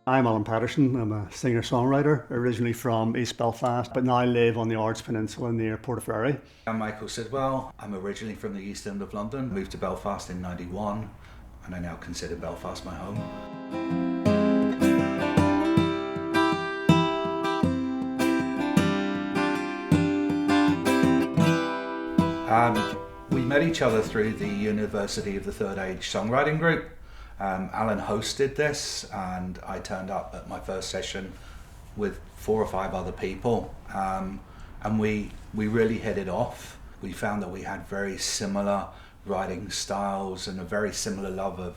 I'm Alan Patterson. I'm a singer-songwriter, originally from East Belfast, but now live on the Ards Peninsula near Portaferry. I'm Michael Sidwell. I'm originally from the East End of London, moved to Belfast in '91, and I now consider Belfast my home. We met each other through the University of the Third Age songwriting group. Alan hosted this, and I turned up at my first session with 4 or 5 other people, and we really hit it off. We found that we had very similar writing styles and a very similar love of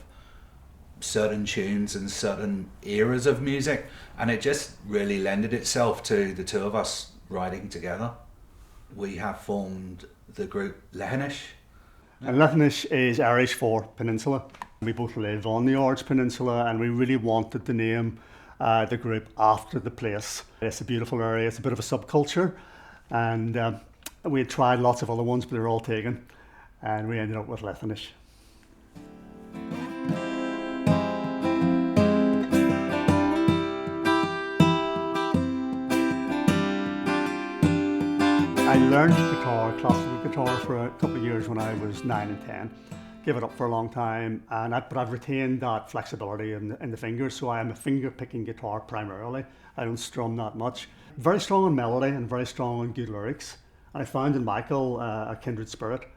certain tunes and certain eras of music, and it just really lended itself to the two of us writing together. We have formed the group Leithinis. And Leithinis is Irish for peninsula. We both live on the Ards Peninsula, and we really wanted to name the group after the place. It's a beautiful area, it's a bit of a subculture, and we had tried lots of other ones, but they were all taken, and we ended up with Leithinis. I learned guitar, classical guitar, for a couple of years when I was 9 and 10. Gave it up for a long time, but I've retained that flexibility in the fingers, so I am a finger-picking guitar primarily. I don't strum that much. Very strong on melody and very strong on good lyrics. And I found in Michael a kindred spirit,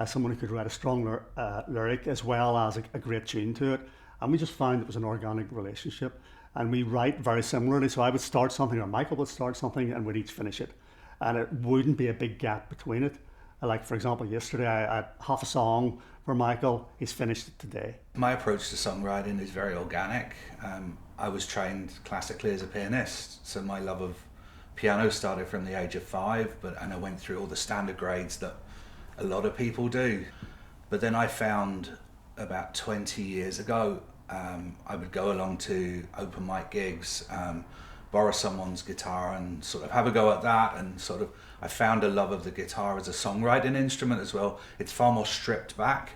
someone who could write a strong lyric as well as a great tune to it. And we just found it was an organic relationship. And we write very similarly, so I would start something, or Michael would start something, and we'd each finish it. And it wouldn't be a big gap between it. Like, for example, yesterday I had half a song for Michael. He's finished it today. My approach to songwriting is very organic. I was trained classically as a pianist, so my love of piano started from the age of 5, and I went through all the standard grades that a lot of people do. But then I found about 20 years ago, I would go along to open mic gigs, borrow someone's guitar and sort of have a go at that, and sort of I found a love of the guitar as a songwriting instrument as well. It's far more stripped back.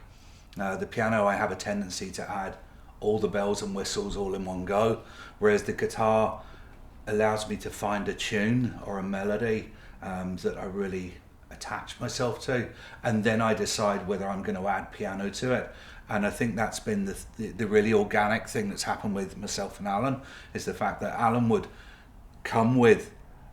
The piano, I have a tendency to add all the bells and whistles all in one go, whereas the guitar allows me to find a tune or a melody that I really attach myself to, and then I decide whether I'm going to add piano to it. And I think that's been the really organic thing that's happened with myself and Alan, is the fact that Alan would come with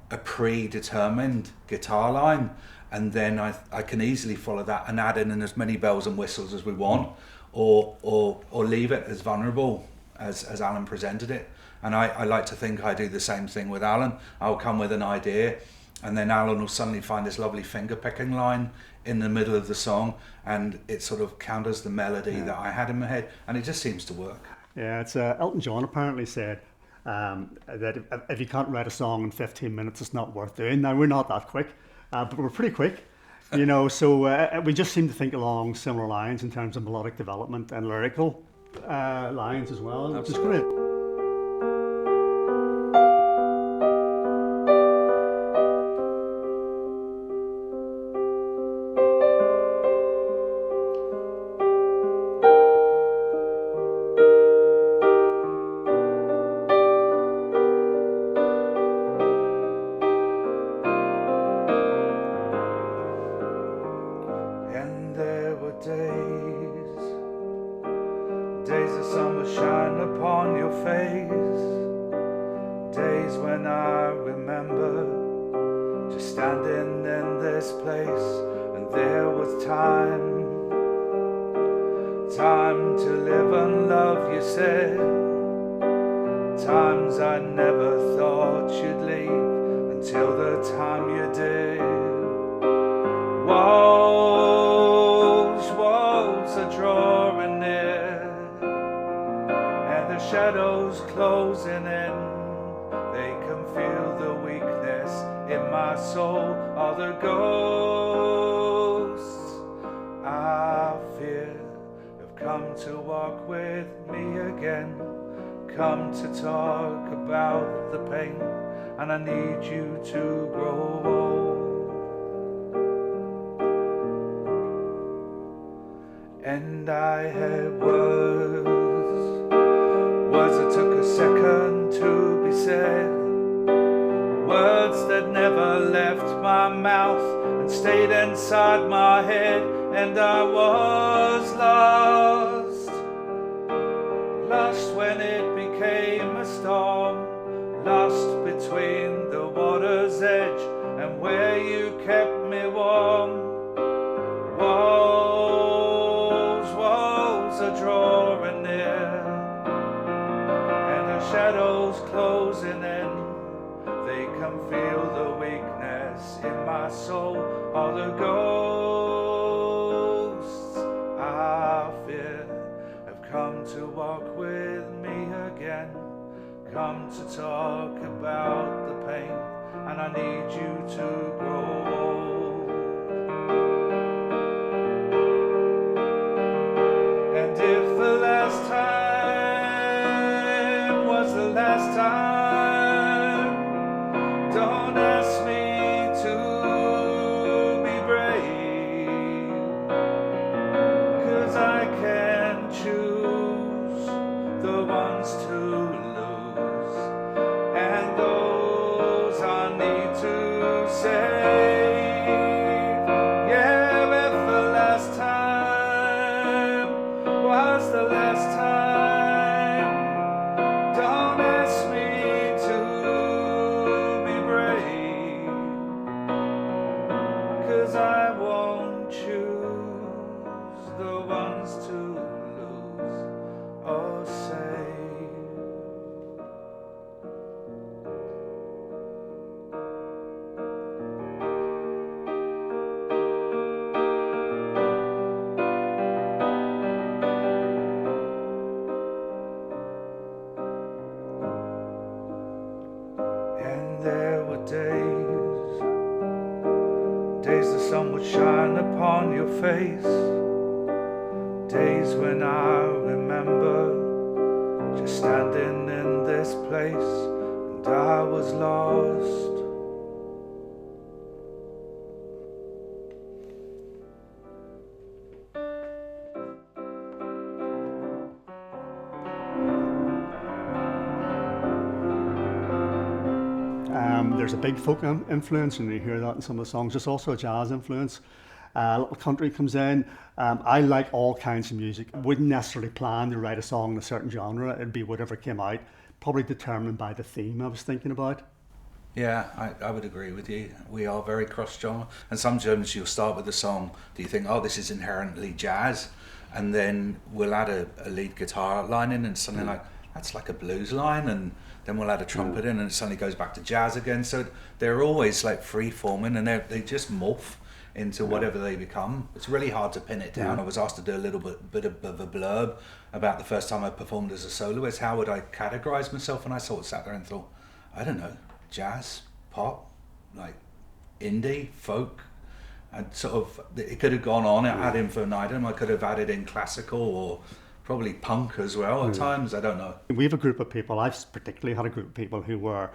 a predetermined guitar line, and then I can easily follow that and add in as many bells and whistles as we want, or leave it as vulnerable as Alan presented it. And I like to think I do the same thing with Alan. I'll come with an idea, and then Alan will suddenly find this lovely finger-picking line in the middle of the song, and it sort of counters the melody that I had in my head, and it just seems to work. Yeah, it's Elton John apparently said that if you can't write a song in 15 minutes, it's not worth doing. Now, we're not that quick, but we're pretty quick, so we just seem to think along similar lines in terms of melodic development and lyrical lines as well, which is great. Days of summer shine upon your face. Days when I remember just standing in this place, and there was time to live and love, you said. Times I never thought you'd leave until the time you did. Walls are drawing near, and the shadows closing in. They can feel the weakness in my soul. All the ghosts I fear have come to walk with me again, come to talk about the pain, and I need you to grow old. And I had words that took a second to said, words that never left my mouth and stayed inside my head, and I was lost. Lost when it became a storm, lost between the water's edge and where you kept me warm. Walls, walls are drawing near, and the shadows closing in. They can feel the weakness in my soul. All the ghosts I fear have come to walk with me again, come to talk about the pain, and I need you to grow old. And if the last time was the last time, don't ask me to be brave, 'cause I can choose the ones to lose, and those I need to save. Yeah, if the last time was the last time, don't ask me to be brave, 'cause I won't choose the ones to lose or save. And there were days the sun would shine upon your face, days when I remember just standing in this place, and I was lost. There's a big folk influence, and you hear that in some of the songs. There's also a jazz influence. A little country comes in. I like all kinds of music. I wouldn't necessarily plan to write a song in a certain genre. It'd be whatever came out, probably determined by the theme I was thinking about. Yeah, I would agree with you. We are very cross-genre. And sometimes you'll start with a song that you think, oh, this is inherently jazz. And then we'll add a lead guitar line in, and something like, that's like a blues line. And then we'll add a trumpet in, and it suddenly goes back to jazz again. So they're always like free-forming, and they just morph into whatever they become. It's really hard to pin it down. I was asked to do a little bit of a blurb about the first time I performed as a soloist. How would I categorize myself? And I sort of sat there and thought, I don't know, jazz, pop, like indie, folk. And sort of, it could have gone on ad infinitum. I could have added in classical or probably punk as well at times. I don't know. We have a group of people, I've particularly had a group of people who were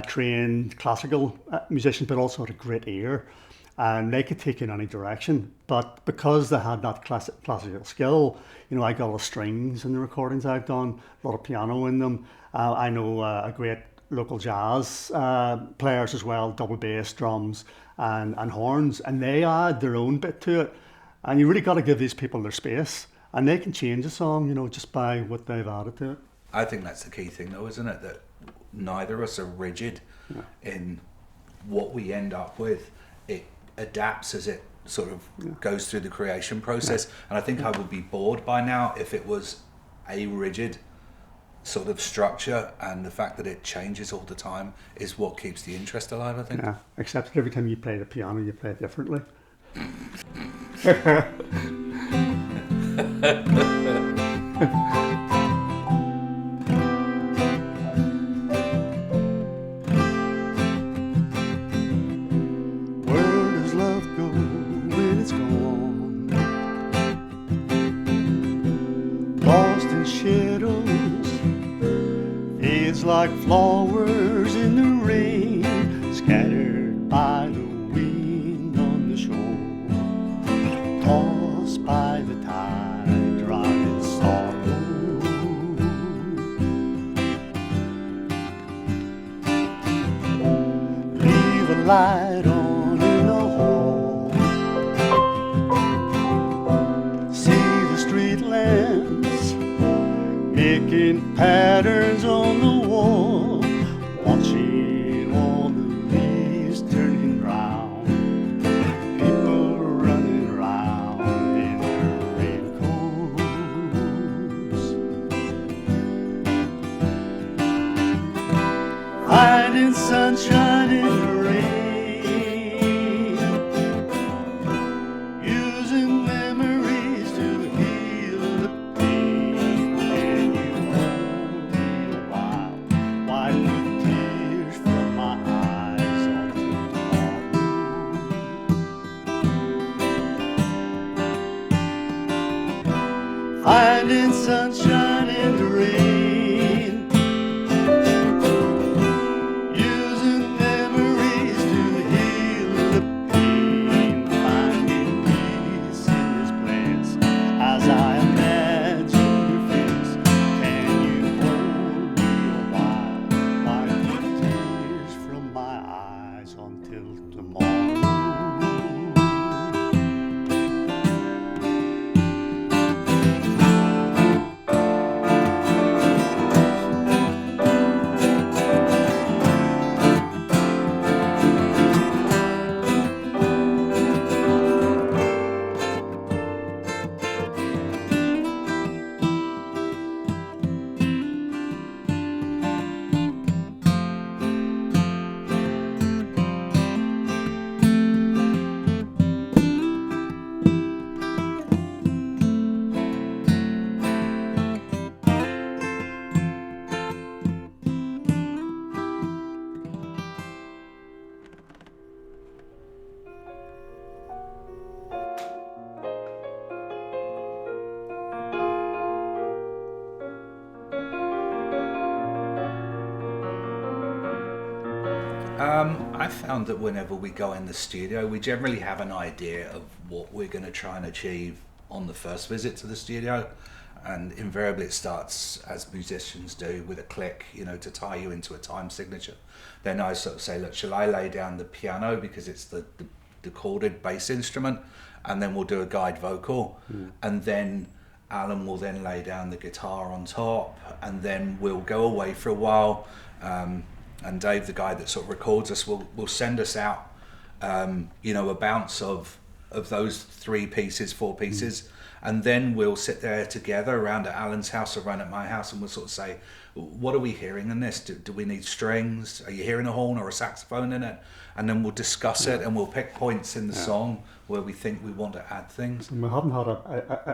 trained classical musicians, but also had a great ear. And they could take you in any direction, but because they had that classical skill, you know, I got a lot of strings in the recordings I've done, a lot of piano in them. I know a great local jazz players as well, double bass, drums, and horns, and they add their own bit to it. And you really got to give these people their space, and they can change a song, you know, just by what they've added to it. I think that's the key thing, though, isn't it? That neither of us are rigid in what we end up with. It adapts as it sort of goes through the creation process. And I think I would be bored by now if it was a rigid sort of structure, and the fact that it changes all the time is what keeps the interest alive, I think. Yeah, except every time you play the piano, you play it differently. Like flowers in the rain, scattered by the wind on the shore, tossed by the tide, drowned in sorrow. light on in the hall. See the street lamps making patterns on the wall, watching all the leaves turning round, people running around in their raincoats, finding sunshine in the rain, using memories to heal the pain. Can you hold me a while, wipe the tears from my eyes until tomorrow? Finding sunshine in the rain, using memories to heal the pain, finding peace in this place as I imagine your face. Can you hold me a while, wipe the tears from my eyes until tomorrow? I found that whenever we go in the studio, we generally have an idea of what we're going to try and achieve on the first visit to the studio, and invariably it starts, as musicians do, with a click, you know, to tie you into a time signature. Then I sort of say, look, shall I lay down the piano because it's the chorded bass instrument, and then we'll do a guide vocal, and then Alan will then lay down the guitar on top, and then we'll go away for a while. And Dave, the guy that sort of records us, will send us out, you know, a bounce of those 3 pieces, 4 pieces, and then we'll sit there together around at Alan's house or around at my house, and we'll sort of say, what are we hearing in this? Do we need strings? Are you hearing a horn or a saxophone in it? And then we'll discuss it, and we'll pick points in the song where we think we want to add things. And we haven't had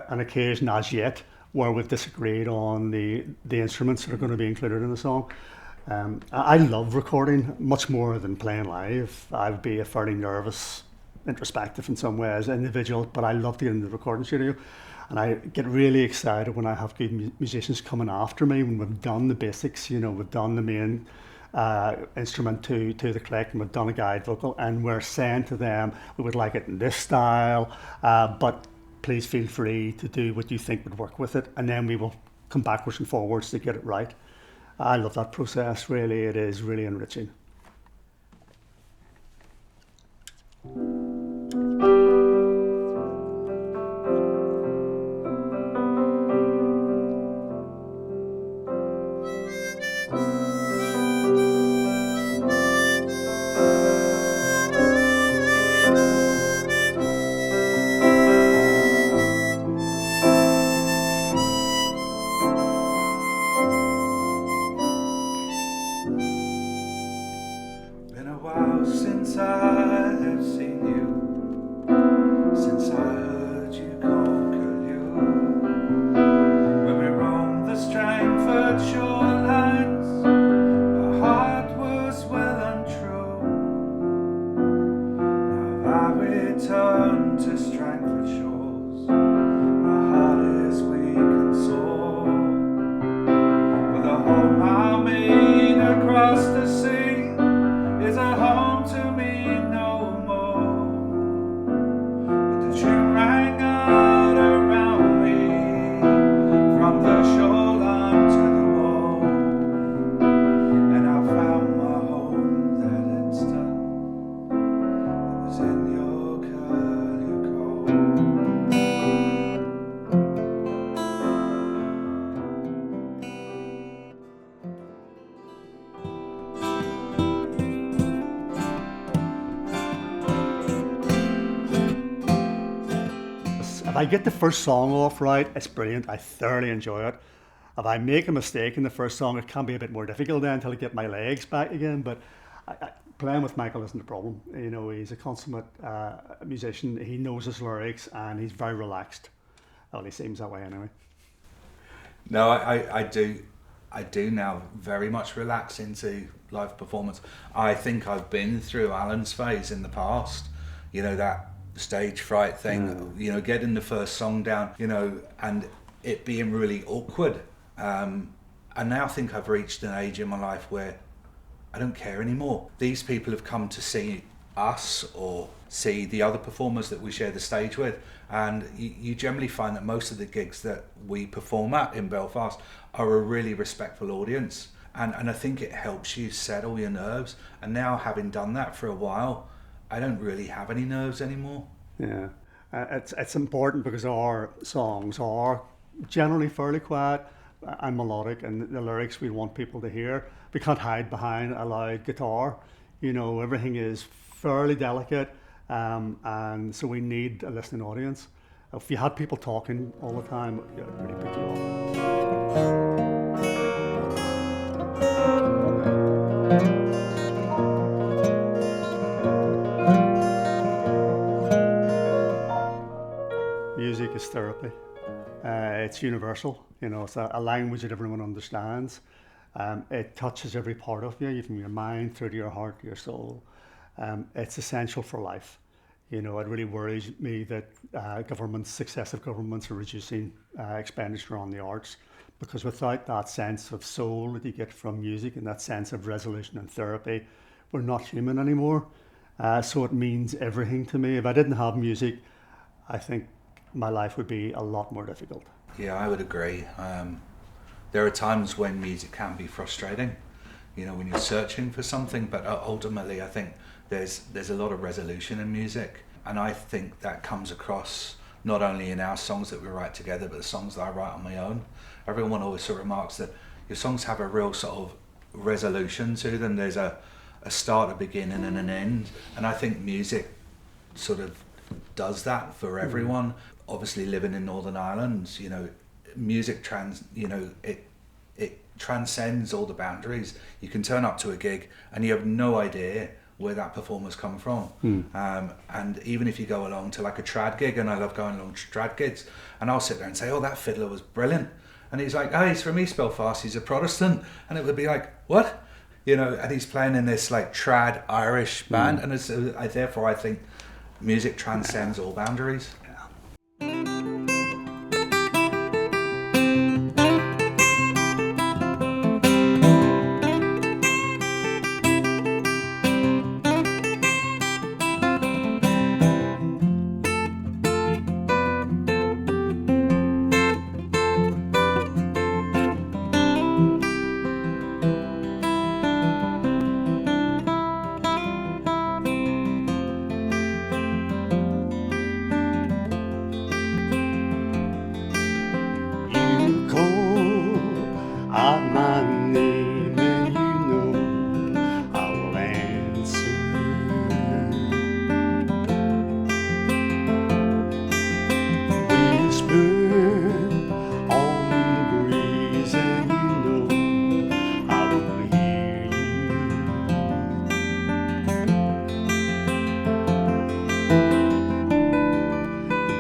an occasion as yet where we've disagreed on the instruments that are going to be included in the song. I love recording much more than playing live. I would be a fairly nervous, introspective in some ways individual, but I love to get into the recording studio, and I get really excited when I have good musicians coming after me when we've done the basics. You know, we've done the main instrument to the click, and we've done a guide vocal, and we're saying to them, we would like it in this style, but please feel free to do what you think would work with it, and then we will come backwards and forwards to get it right. I love that process, really. It is really enriching. Since I have seen you, I get the first song off right, it's brilliant. I thoroughly enjoy it. If I make a mistake in the first song, it can be a bit more difficult then until I get my legs back again. But playing with Michael isn't a problem. You know, he's a consummate musician. He knows his lyrics and he's very relaxed. Well, he seems that way anyway. No, I do now very much relax into live performance. I think I've been through Alan's phase in the past. You know, that stage fright thing, you know, getting the first song down, you know, and it being really awkward. I now think I've reached an age in my life where I don't care anymore. These people have come to see us or see the other performers that we share the stage with, and you generally find that most of the gigs that we perform at in Belfast are a really respectful audience, and I think it helps you settle your nerves. And now, having done that for a while, I don't really have any nerves anymore. Yeah, it's important because our songs are generally fairly quiet and melodic, and the lyrics we want people to hear. We can't hide behind a loud guitar. You know, everything is fairly delicate, and so we need a listening audience. If you had people talking all the time, it would really put you off. Music is therapy. It's universal. You know, it's a language that everyone understands. It touches every part of you, from your mind through to your heart, to your soul. It's essential for life. You know, it really worries me that successive governments are reducing expenditure on the arts, because without that sense of soul that you get from music and that sense of resolution and therapy, we're not human anymore. So it means everything to me. If I didn't have music, I think my life would be a lot more difficult. Yeah, I would agree. There are times when music can be frustrating, you know, when you're searching for something, but ultimately I think there's a lot of resolution in music, and I think that comes across not only in our songs that we write together, but the songs that I write on my own. Everyone always sort of remarks that your songs have a real sort of resolution to them. There's a start, a beginning and an end, and I think music sort of does that for everyone. Obviously living in Northern Ireland, you know, music it transcends all the boundaries. You can turn up to a gig and you have no idea where that performer's come from. And even if you go along to like a trad gig, and I love going along to trad gigs, and I'll sit there and say, oh, that fiddler was brilliant, and he's like, oh, he's from East Belfast, he's a Protestant, and it would be like, what? You know, and he's playing in this like trad Irish band, and therefore I think music transcends all boundaries.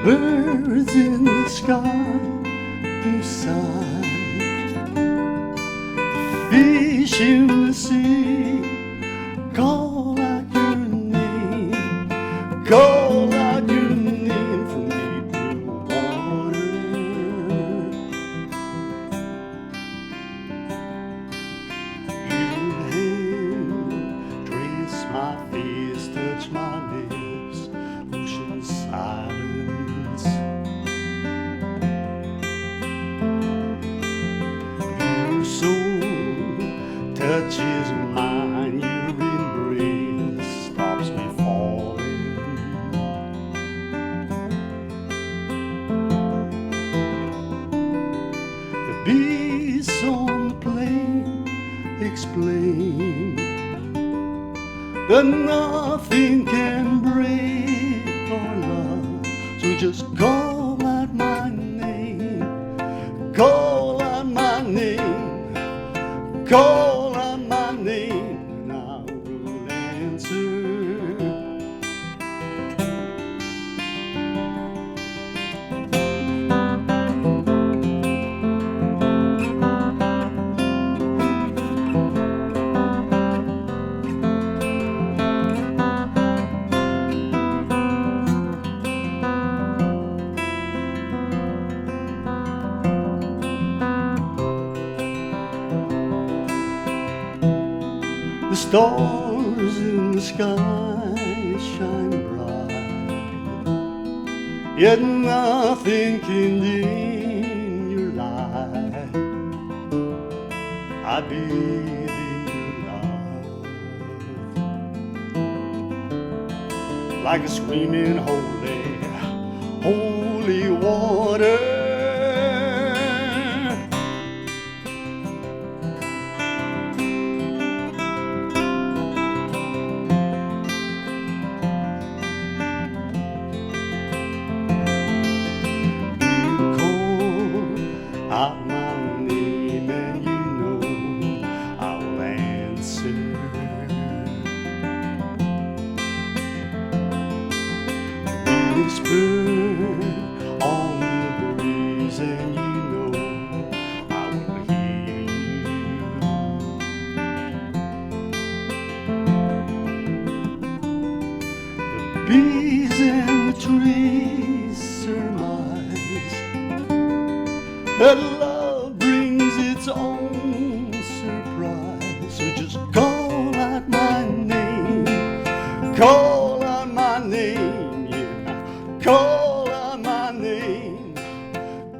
Birds in the sky beside the fish in the sea call out your name, call out your name from deep blue water. Your hand trace my face, touch my lips, ocean silence. Your soul touches mine, your embrace stops me falling. The beasts on the plain explain that nothing can break our love, so just call out The stars in the sky shine bright, yet nothing can dim your light. I bathe in your love like a swimming holy water. Out my name and you know I'll answer. Whisper on the breeze and you know I will hear you. The bees and the trees surmise that love brings its own surprise. So just call out my name, call out my name, yeah. Call out my name,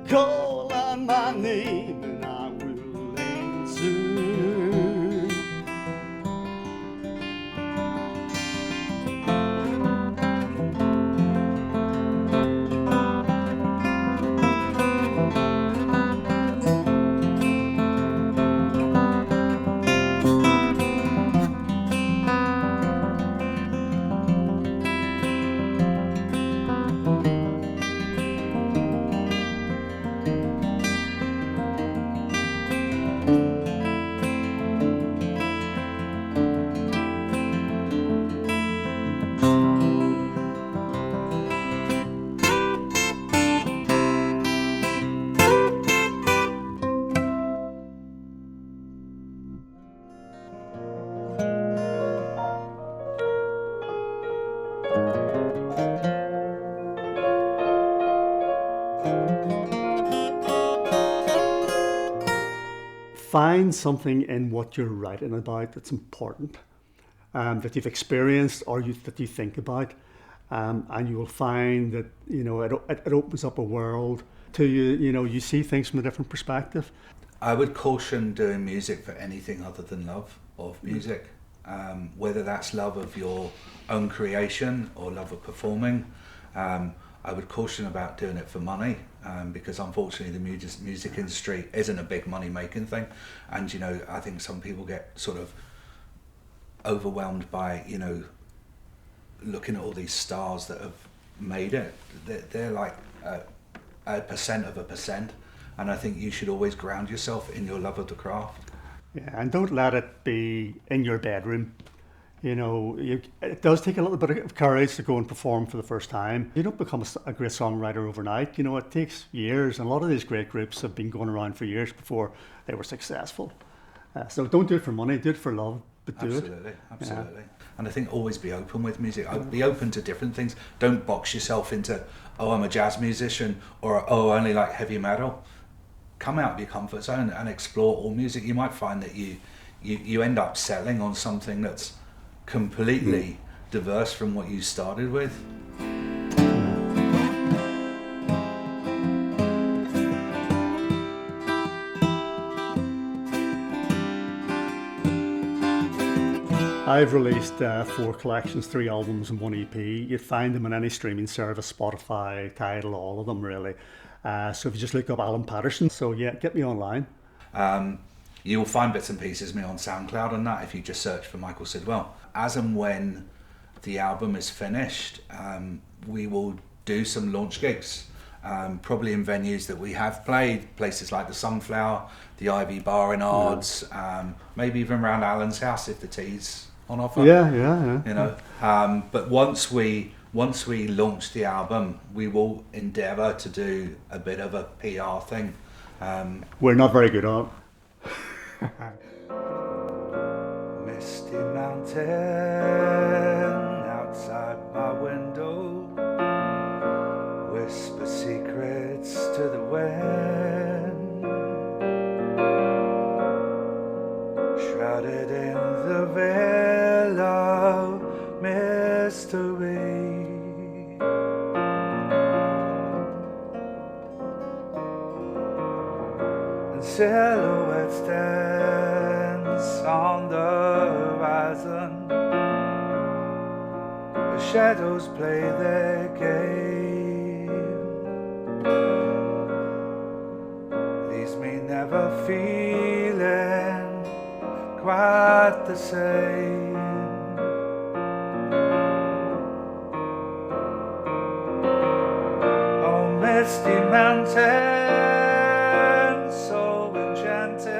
call out my name, and I will answer. Find something in what you're writing about that's important, that you've experienced or that you think about, and you will find that it opens up a world to you. You see things from a different perspective. I would caution doing music for anything other than love of music, whether that's love of your own creation or love of performing. I would caution about doing it for money, because unfortunately the music industry isn't a big money making thing, and I think some people get sort of overwhelmed by looking at all these stars that have made it. They're like a percent of a percent, and I think you should always ground yourself in your love of the craft. Yeah, and don't let it be in your bedroom. It does take a little bit of courage to go and perform for the first time. You don't become a great songwriter overnight. It takes years, and a lot of these great groups have been going around for years before they were successful. So don't do it for money, do it for love, but do Absolutely. it. Yeah. And I think always be open with music. Be open to different things. Don't box yourself into, oh, I'm a jazz musician, or oh, I only like heavy metal. Come out of your comfort zone and explore all music. You might find that you end up settling on something that's completely diverse from what you started with. I've released 4 collections, 3 albums and 1 EP. You'd find them on any streaming service, Spotify, Tidal, all of them really. So if you just look up Alan Patterson, so yeah, get me online. You'll find bits and pieces of me on SoundCloud and that if you just search for Michael Sidwell. As and when the album is finished, we will do some launch gigs, probably in venues that we have played, places like the Sunflower, the Ivy Bar in Ards, maybe even around Alan's house if the tea's on offer. Yeah. But once we launch the album, we will endeavour to do a bit of a PR thing. We're not very good at it. Misty mountain outside my window, whisper secrets to the wind, shrouded in the veil. silhouettes dance on the horizon. The shadows play their game. Leaves me never feeling quite the same. Oh, misty mountain, so enchanting,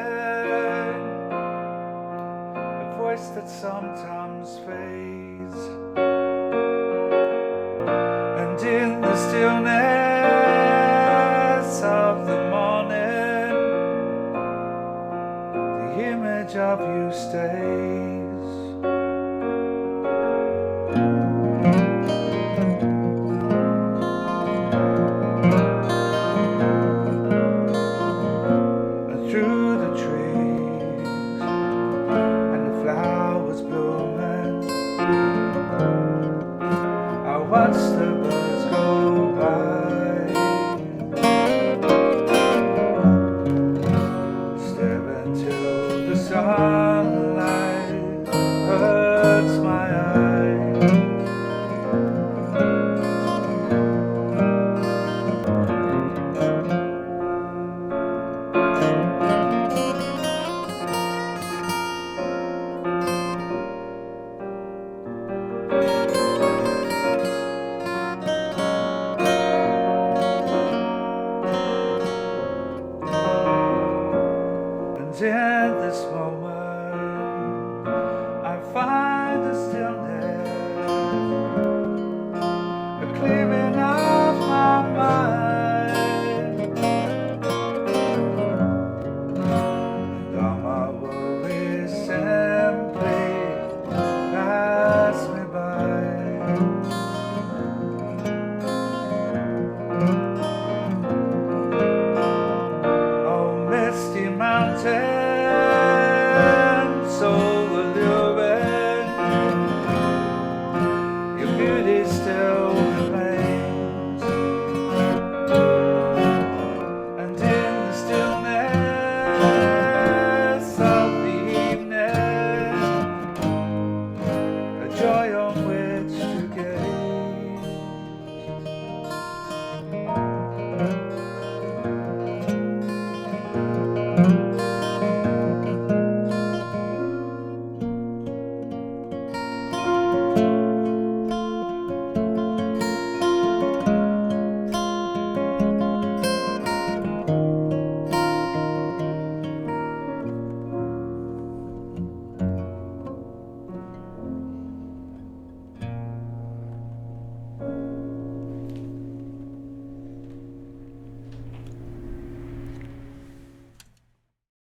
a voice that sometimes fades, and in the stillness of the morning, the image of you stays. And through the trees and the flowers blooming, I watch the birds go by, staring till the sunlight hurts my eyes. And in this moment, I find a stillness, a clearing of my mind, and all my worries simply pass me by. Oh, misty mountain,